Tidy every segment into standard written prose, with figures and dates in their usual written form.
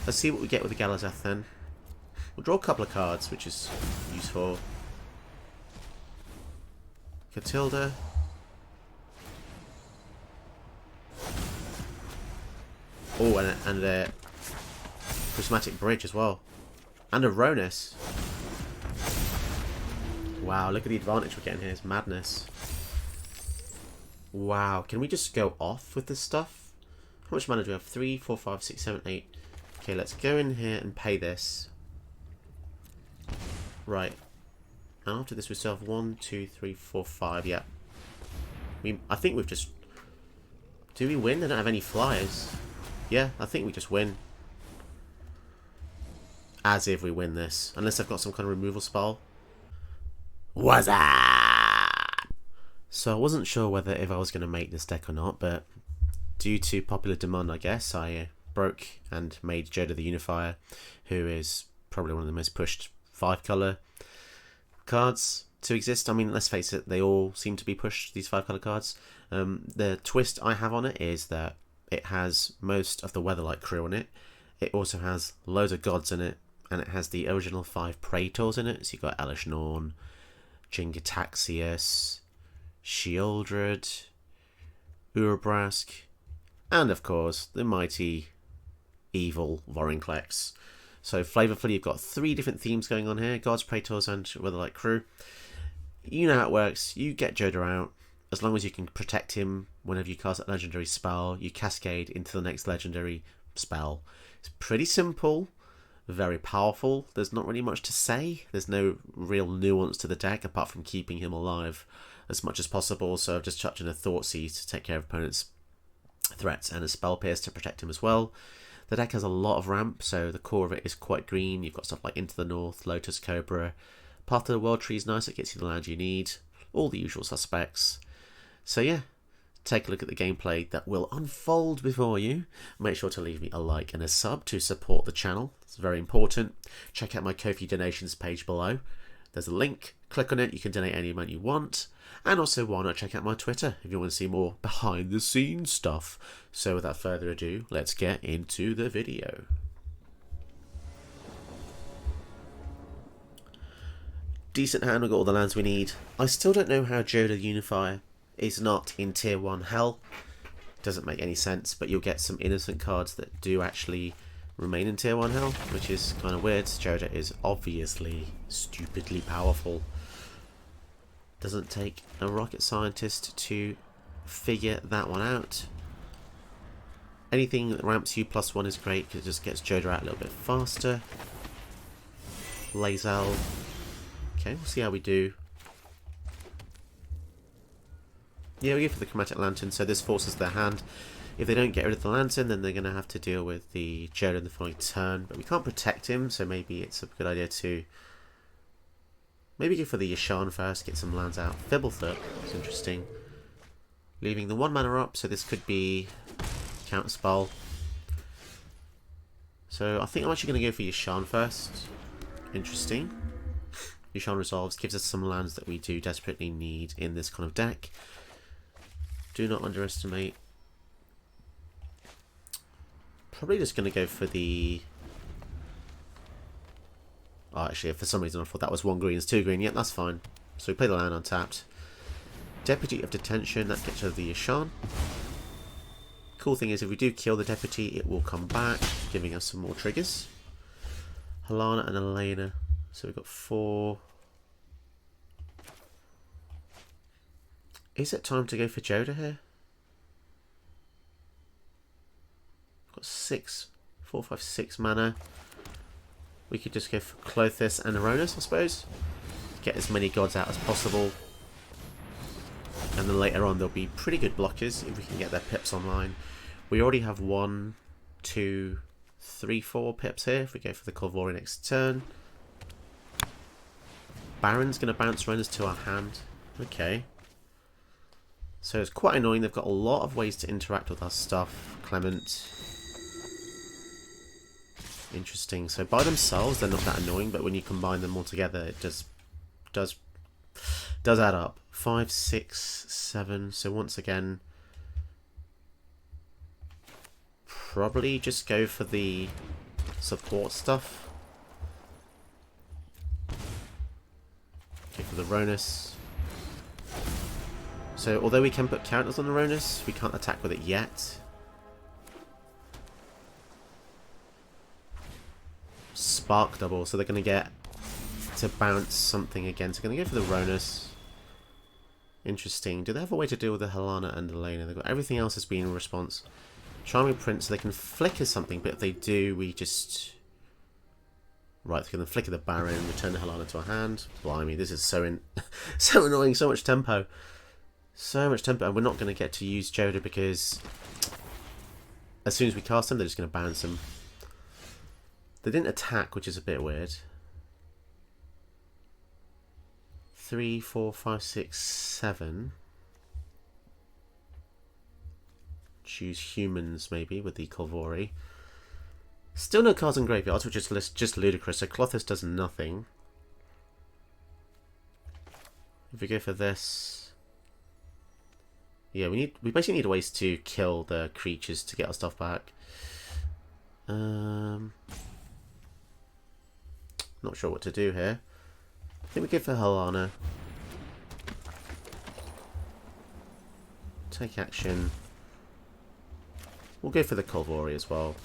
Let's see what we get with the Galazeth then. We'll draw a couple of cards, which is useful. Catilda. Oh, and a Prismatic Bridge as well. And a Ronus. Wow, look at the advantage we're getting here. It's madness. Wow, can we just go off with this stuff? How much mana do we have? 3, 4, 5, 6, 7, 8. Okay, let's go in here and pay this. Right. And after this we still have 1, 2, 3, 4, 5. Yeah. I think we've just... Do we win? They don't have any flyers. Yeah, I think we just win. As if we win this. Unless I've got some kind of removal spell. What's up? So I wasn't sure whether if I was going to make this deck or not, but due to popular demand, I guess, I broke and made Jodah the Unifier, who is probably one of the most pushed 5-colour cards to exist. I mean, let's face it, they all seem to be pushed, these 5-colour cards. The twist I have on it is that it has most of the Weatherlight crew on it. It also has loads of gods in it, and it has the original 5 Praetors in it. So you've got Elish Norn, Jingataxius, Sheoldred, Urabrask, and of course the mighty evil Vorinclex. So flavorfully, you've got 3 different themes going on here: gods, Praetors, and Weatherlight crew. You know how it works. You get Jodah out. As long as you can protect him whenever you cast a legendary spell, you cascade into the next legendary spell. It's pretty simple, very powerful. There's not really much to say. There's no real nuance to the deck apart from keeping him alive as much as possible. So I've just chucked in a Thoughtseize to take care of opponents' threats and a Spell Pierce to protect him as well. The deck has a lot of ramp, so the core of it is quite green. You've got stuff like Into the North, Lotus Cobra. Path to the World Tree is nice, it gets you the land you need. All the usual suspects. So yeah, take a look at the gameplay that will unfold before you. Make sure to leave me a like and a sub to support the channel. It's very important. Check out my Ko-fi donations page below. There's a link. Click on it. You can donate any amount you want. And also, why not check out my Twitter if you want to see more behind the scenes stuff. So without further ado, let's get into the video. Decent hand, we've got all the lands we need. I still don't know how Jodah the Unifier is not in tier 1 hell. Doesn't make any sense, but you'll get some innocent cards that do actually remain in tier 1 hell, which is kind of weird. Jodah is obviously stupidly powerful. Doesn't take a rocket scientist to figure that one out. Anything that ramps you +1 is great because it just gets Jodah out a little bit faster. Lae'zel. Okay, we'll see how we do. Yeah, we go for the Chromatic Lantern, so this forces their hand. If they don't get rid of the Lantern, then they're going to have to deal with the Jodah in the following turn. But we can't protect him, so maybe it's a good idea to maybe go for the Yasharn first, get some lands out. Fibblethorpe is interesting. Leaving the 1 mana up, so this could be Counterspell. So I think I'm actually going to go for Yasharn first. Interesting. Yasharn Resolves gives us some lands that we do desperately need in this kind of deck. Do not underestimate. Probably just going to go for the... Oh, actually, for some reason I thought that was 1 green. It's 2 green. Yep, that's fine. So we play the land untapped. Deputy of Detention. That gets rid of the Yasharn. Cool thing is, if we do kill the Deputy, it will come back, giving us some more triggers. Halana and Elena. So we've got 4. Is it time to go for Jodah here? We've got 6, 4, 5, 6 mana. We could just go for Clothis and Aronis, I suppose. Get as many gods out as possible. And then later on there'll be pretty good blockers if we can get their pips online. We already have 1, 2, 3, 4 pips here if we go for the Corvori next turn. Baron's going to bounce runners to our hand. Okay. So it's quite annoying. They've got a lot of ways to interact with our stuff. Clement. Interesting. So by themselves, they're not that annoying, but when you combine them all together, it does add up. 5, 6, 7. So once again, probably just go for the support stuff. Okay, for the Ronus. So, although we can put counters on the Ronus, we can't attack with it yet. Spark double, so they're going to get to bounce something again. So, going to go for the Ronus. Interesting. Do they have a way to deal with the Helena and Elena? They've got everything else has been in response. Charming Prince, so they can flicker something, but if they do, we just... Right, they're going to flicker the Baron, return the Helena to our hand. Blimey, this is so so annoying, so much tempo. So much tempo, and we're not going to get to use Jodah because as soon as we cast them, they're just going to bounce them. They didn't attack, which is a bit weird. 3, 4, 5, 6, 7. Choose humans, maybe, with the Kolvori. Still no cards in graveyards, which is just ludicrous. So Klothys does nothing. If we go for this... Yeah, we basically need ways to kill the creatures to get our stuff back. Not sure what to do here. I think we go for Helena. Take action. We'll go for the Kolvori as well.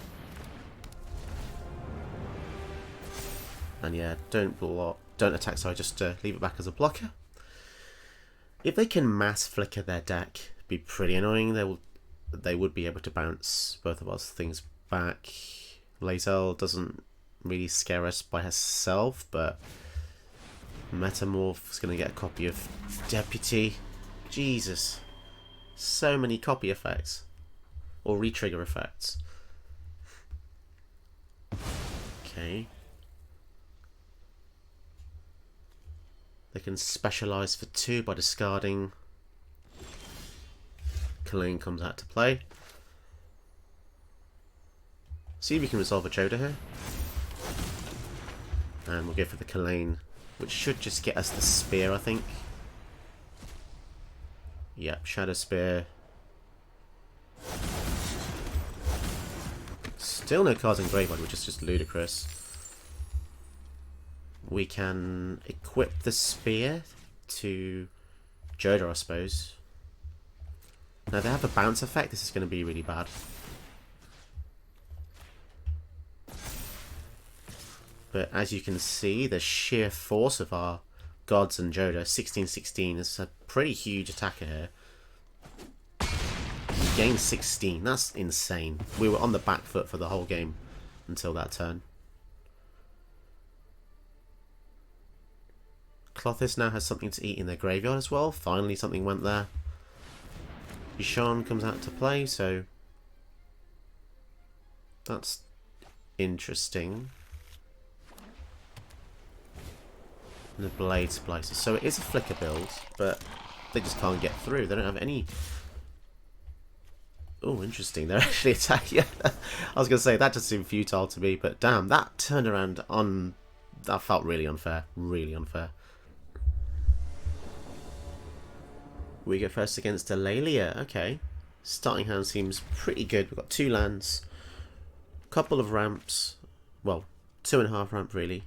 And yeah, don't attack, sorry, just leave it back as a blocker. If they can mass flicker their deck, it'd be pretty annoying. They would be able to bounce both of us things back. Lae'zel doesn't really scare us by herself, but Metamorph is going to get a copy of Deputy. Jesus. So many copy effects. Or retrigger effects. Okay. They can specialise for 2 by discarding. Kalane comes out to play. See if we can resolve a Jodah here. And we'll go for the Kalane, which should just get us the spear, I think. Yep, Shadow Spear. Still no cards in graveyard, which is just ludicrous. We can equip the spear to Jodah, I suppose. Now they have a bounce effect. This is going to be really bad. But as you can see, the sheer force of our gods and Jodah, 16/16, is a pretty huge attacker here. Gain 16, that's insane. We were on the back foot for the whole game until that turn. Klothys now has something to eat in their graveyard as well. Finally something went there. Ishan comes out to play, so that's interesting. And the Blade Splicer. So it is a flicker build, but they just can't get through. They don't have any... Oh, interesting. They're actually attacking. Yeah. I was going to say, that just seemed futile to me, but damn, that turned around on... That felt really unfair. Really unfair. We go first against Eulalia. Okay. Starting hand seems pretty good. We've got 2 lands. Couple of ramps. Well, 2.5 ramp, really.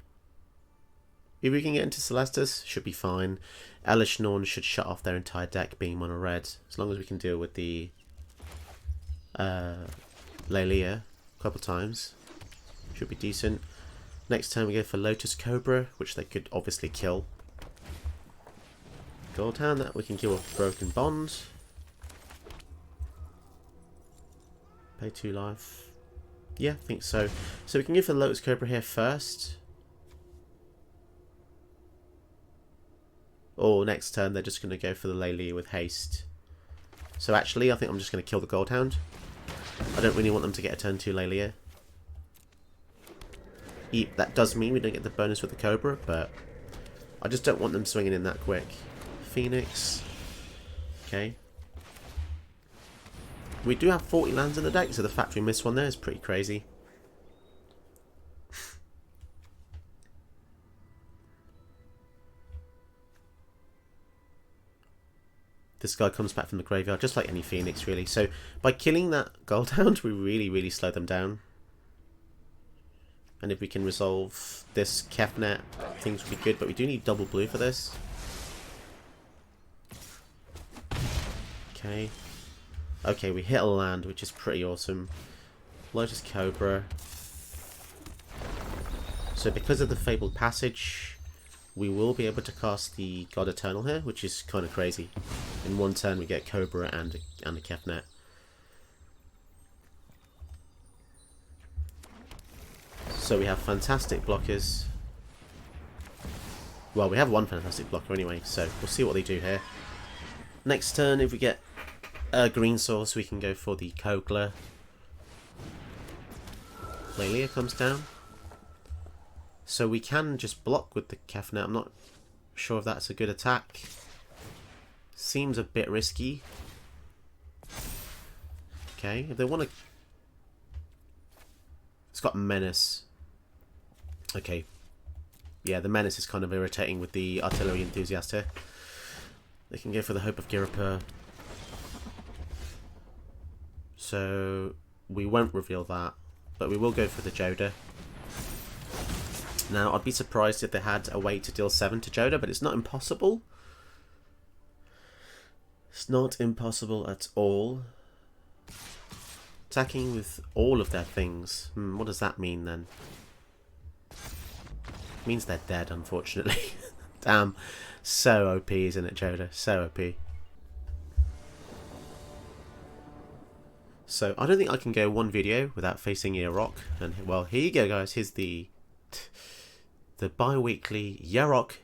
If we can get into Celestus, should be fine. Elish Norn should shut off their entire deck being mono red. As long as we can deal with the... Lelia a couple times. Should be decent. Next turn we go for Lotus Cobra, which they could obviously kill. Gold Hand, that we can kill with Broken Bond. Pay 2 life. Yeah, I think so. So we can go for Lotus Cobra here first. Or next turn they're just going to go for the Lelia with haste. So actually I think I'm just going to kill the Gold Hound. I don't really want them to get a turn 2 Lelia. That does mean we don't get the bonus with the Cobra, but I just don't want them swinging in that quick. Phoenix. Okay. We do have 40 lands in the deck, so the fact we missed one there is pretty crazy. This guy comes back from the graveyard, just like any Phoenix, really. So, by killing that Gold Hound, we really, really slow them down. And if we can resolve this Kefnet, things will be good. But we do need double blue for this. Okay. Okay, we hit a land, which is pretty awesome. Lotus Cobra. So because of the Fabled Passage, we will be able to cast the God Eternal here, which is kind of crazy. In one turn we get Cobra and a Kefnet. So we have fantastic blockers. Well, we have one fantastic blocker anyway, so we'll see what they do here. Next turn, if we get a green source, we can go for the Kogler. Lelia comes down. So we can just block with the Kefnet. I'm not sure if that's a good attack. Seems a bit risky. Okay, if they want to... It's got Menace. Okay. Yeah, the Menace is kind of irritating with the Artillery Enthusiast here. They can go for the Hope of Girapur. So we won't reveal that, but we will go for the Jodah. Now, I'd be surprised if they had a way to deal 7 to Jodah, but it's not impossible. It's not impossible at all. Attacking with all of their things. What does that mean then? It means they're dead, unfortunately. Damn. So OP, isn't it, Jodah? So OP. So, I don't think I can go one video without facing Yarok. And, well, here you go, guys. Here's the bi-weekly Yarok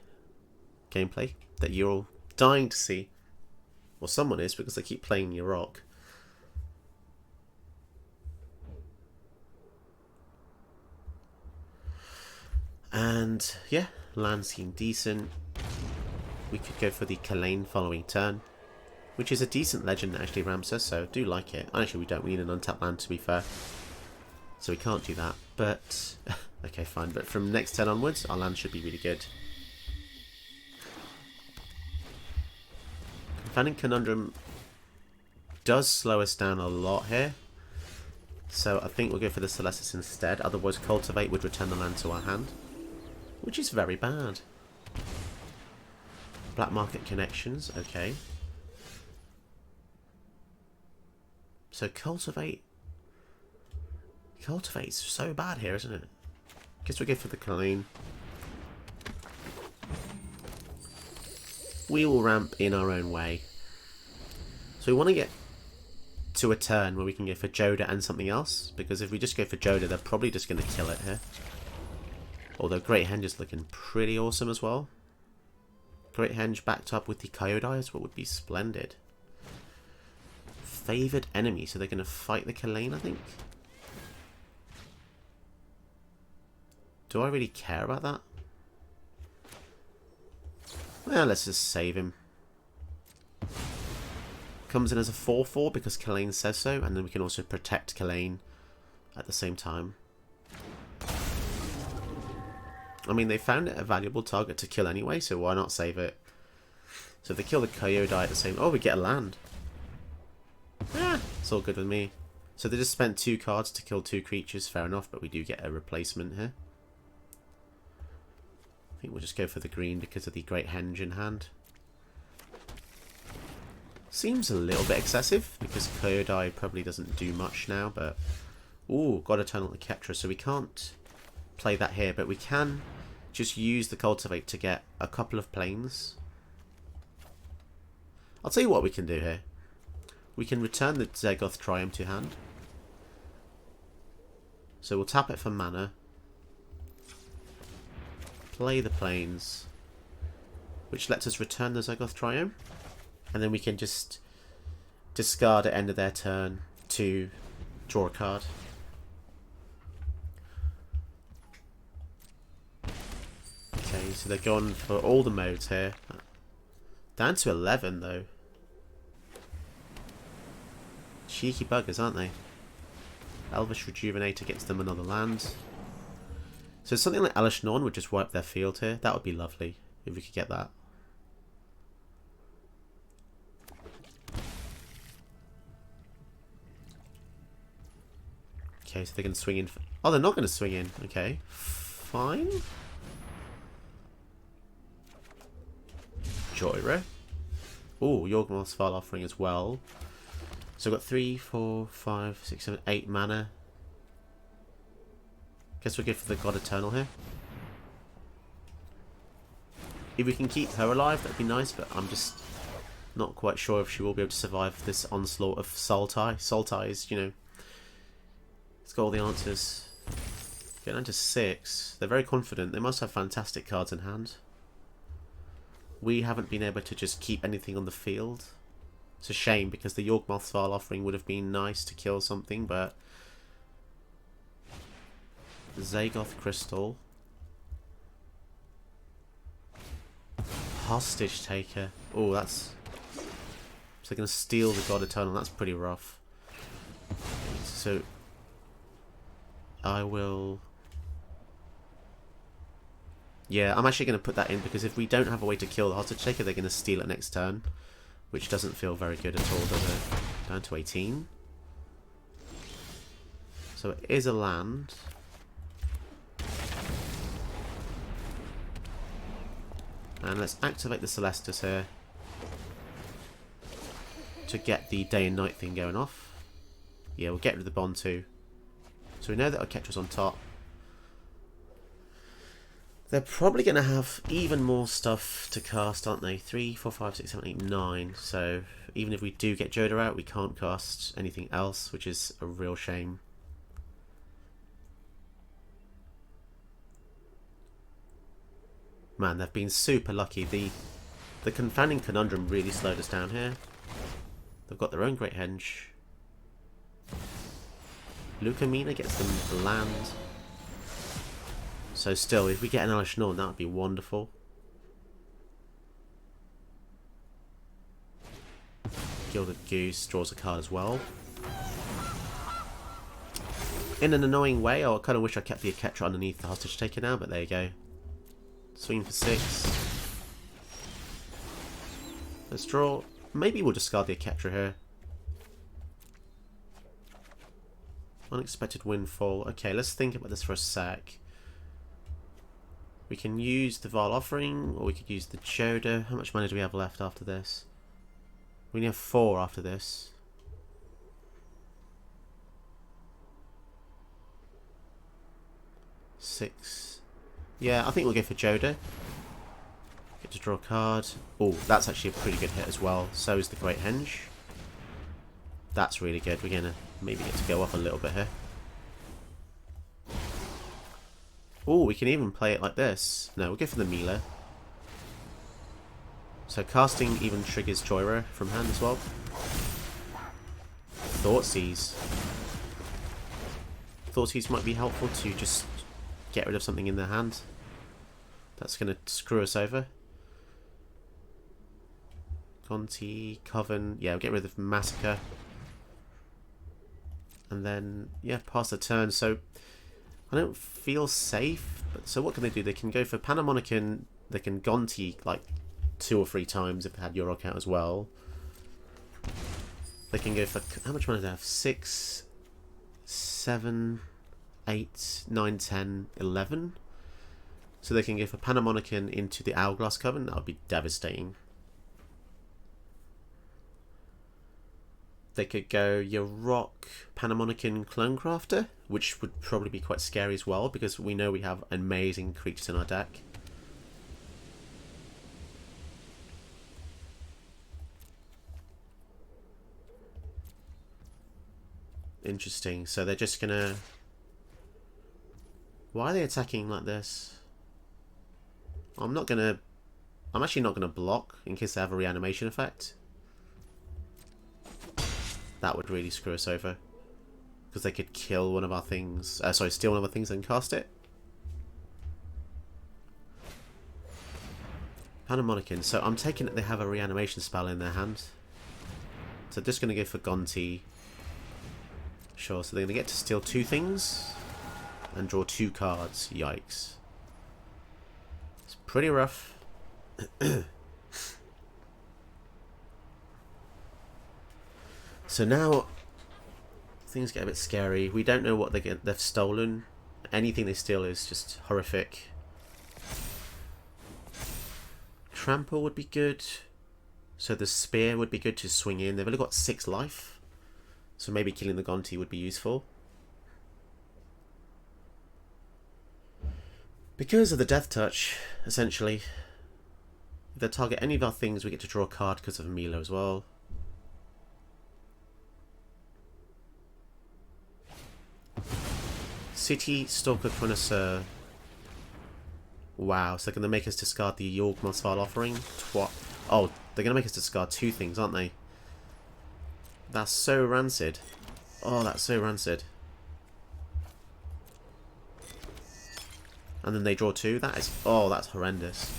gameplay that you're all dying to see. Well, someone is, because I keep playing Yarok. And, yeah, land seemed decent. We could go for the Kalain following turn, which is a decent legend that actually ramps us, so I do like it. Actually, we don't. We need an untapped land, to be fair. So we can't do that, but... okay, fine. But from next turn onwards, our land should be really good. Confounding Conundrum does slow us down a lot here. So I think we'll go for the Celestis instead. Otherwise, Cultivate would return the land to our hand, which is very bad. Black Market Connections, okay. So Cultivate's so bad here, isn't it? Guess we'll go for the Kalain. We will ramp in our own way. So we want to get to a turn where we can go for Jodah and something else, because if we just go for Jodah, they're probably just going to kill it here. Although Great Henge is looking pretty awesome as well. Great Henge backed up with the Coyote is what would be splendid. Favoured enemy, so they're going to fight the Kalain, I think. Do I really care about that? Well, let's just save him. Comes in as a 4/4 because Kalain says so, and then we can also protect Kalain at the same time. I mean, they found it a valuable target to kill anyway, so why not save it? So if they kill the Coyote at the same... Oh, we get a land. Ah, it's all good with me. So they just spent 2 cards to kill 2 creatures, fair enough, but we do get a replacement here. I think we'll just go for the green because of the Great Henge in hand. Seems a little bit excessive, because Coyote probably doesn't do much now, but... Ooh, got Eternal Ketra, so we can't play that here, but we can just use the Cultivate to get a couple of planes. I'll tell you what we can do here. We can return the Zegoth Triumph to hand. So we'll tap it for mana. Play the planes, which lets us return the Zegoth Triumph. And then we can just discard at end of their turn to draw a card. Okay, so they're going for all the modes here. Down to 11 though. Cheeky buggers, aren't they? Elvish Rejuvenator gets them another land. So something like Elish Norn would just wipe their field here. That would be lovely if we could get that. Okay, so they're going to swing in. Oh, they're not going to swing in. Okay, fine. Joyrah. Oh, Yorgmoth's File Offering as well. So I've got 3, 4, 5, 6, 7, 8 mana. Guess we'll go for the God Eternal here. If we can keep her alive, that'd be nice, but I'm just not quite sure if she will be able to survive this onslaught of Sultai. Sultai is, you know, it's got all the answers. Getting down to 6. They're very confident. They must have fantastic cards in hand. We haven't been able to just keep anything on the field. It's a shame, because the Yorgmoth's File Offering would have been nice to kill something, but... Zagoth Crystal. Hostage Taker. Oh, that's... So they're going to steal the God Eternal. That's pretty rough. So... I will... Yeah, I'm actually going to put that in, because if we don't have a way to kill the Hostage Taker, they're going to steal it next turn. Which doesn't feel very good at all, does it? Down to 18. So it is a land. And let's activate the Celestus here to get the day and night thing going off. Yeah, we'll get rid of the bond too. So we know that our Ketra's on top. They're probably going to have even more stuff to cast, aren't they? 3, 4, 5, 6, 7, 8, 9. So even if we do get Jodah out, we can't cast anything else, which is a real shame. Man, they've been super lucky. The Confounding Conundrum really slowed us down here. They've got their own Great Henge. Lucamina gets them land. So still, if we get an Elish Norn, that would be wonderful. Gilded Goose draws a card as well. In an annoying way, I kind of wish I kept the Ketra underneath the Hostage Taker now, but there you go. Swing for 6. Let's draw. Maybe we'll discard the Ketra here. Unexpected Windfall. Okay, let's think about this for a sec. We can use the Vile Offering, or we could use the Jodah. How much money do we have left after this? We only have 4 after this. Six. Yeah, I think we'll go for Jodah. Get to draw a card. Oh, that's actually a pretty good hit as well. So is the Great Henge. That's really good. We're going to maybe get to go up a little bit here. Oh, we can even play it like this. No, we'll go for the Mila. So casting even triggers Joyrah from hand as well. Thoughtseize. Thoughtseize might be helpful to just get rid of something in their hand. That's going to screw us over. Conti, Coven. Yeah, we'll get rid of Massacre. And then, yeah, pass the turn. So I don't feel safe. But so what can they do? They can go for Panamonican. They can Gonti like 2 or 3 times if they had Yorok out as well. They can go for, how much money do they have? 6, 7, 8, 9, 10, 11. So they can go for Panamonican into the Hourglass Coven. That would be devastating. They could go Yorok, Panamonican, Clonecrafter, which would probably be quite scary as well, because we know we have amazing creatures in our deck. Interesting. So they're just gonna... Why are they attacking like this? I'm actually not gonna block in case they have a reanimation effect. That would really screw us over. Because they could kill one of our things. Sorry, steal one of our things and cast it. Panamonican. So I'm taking it they have a reanimation spell in their hand. So just going to go for Gonti. Sure, so they're going to get to steal 2 things. And draw 2 cards. Yikes. It's pretty rough. So now things get a bit scary. We don't know what they've stolen. Anything they steal is just horrific. Trample would be good. So the spear would be good to swing in. They've only got 6 life. So maybe killing the Gonti would be useful. Because of the Death Touch, essentially. If they target any of our things, we get to draw a card because of Milo as well. City Stalker Connoisseur. Wow, so they're going to make us discard the Yawgmoth's Vile Offering? Oh, they're going to make us discard 2 things, aren't they? That's so rancid. Oh, that's so rancid. And then they draw 2? That is... Oh, that's horrendous.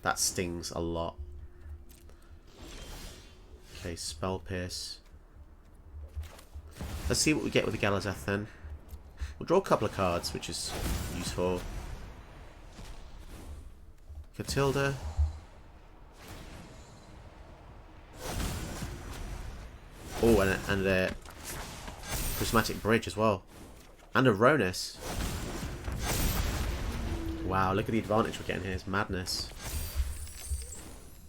That stings a lot. Okay, Spell Pierce. Let's see what we get with the Galazeth then. We'll draw a couple of cards, which is useful. Catilda. Oh, and a Prismatic Bridge as well. And a Ronus. Wow, look at the advantage we're getting here. It's madness.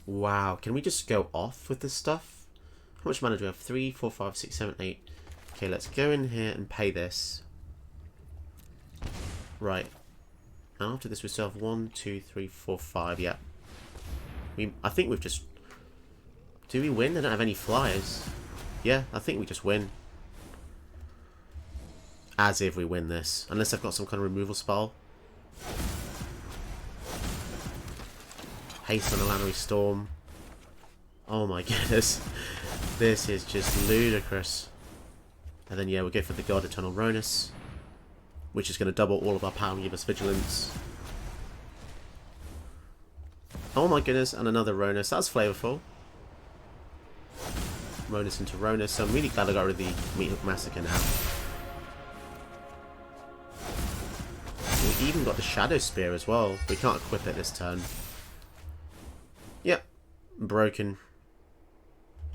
Wow, can we just go off with this stuff? How much mana do we have? 3, 4, 5, 6, 7, 8. Okay, let's go in here and pay this. Right. After this we still have 1, 2, 3, 4, 5. Yeah. I think we've just... Do we win? They don't have any flyers. Yeah, I think we just win. As if we win this. Unless I've got some kind of removal spell. Haste on a Lannery Storm. Oh my goodness. This is just ludicrous. And then yeah, we'll go for the God Eternal Ronus, which is going to double all of our power and give us vigilance. Oh my goodness, and another Ronus. That's flavorful. Ronus into Ronus. So I'm really glad I got rid of the Meat Hook Massacre now. We even got the Shadow Spear as well. We can't equip it this turn. Yep. Broken.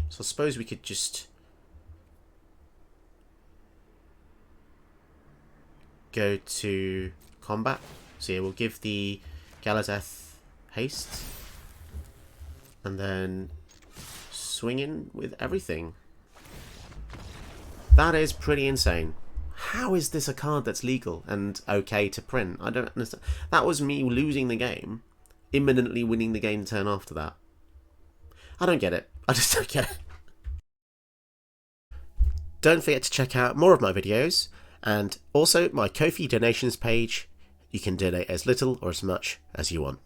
So I suppose we could just go to combat. So yeah, we'll give the Galazeth haste. And then swing in with everything. That is pretty insane. How is this a card that's legal and okay to print? I don't understand. That was me losing the game, imminently winning the game turn after that. I don't get it. I just don't get it. Don't forget to check out more of my videos and also my Ko-fi donations page. You can donate as little or as much as you want.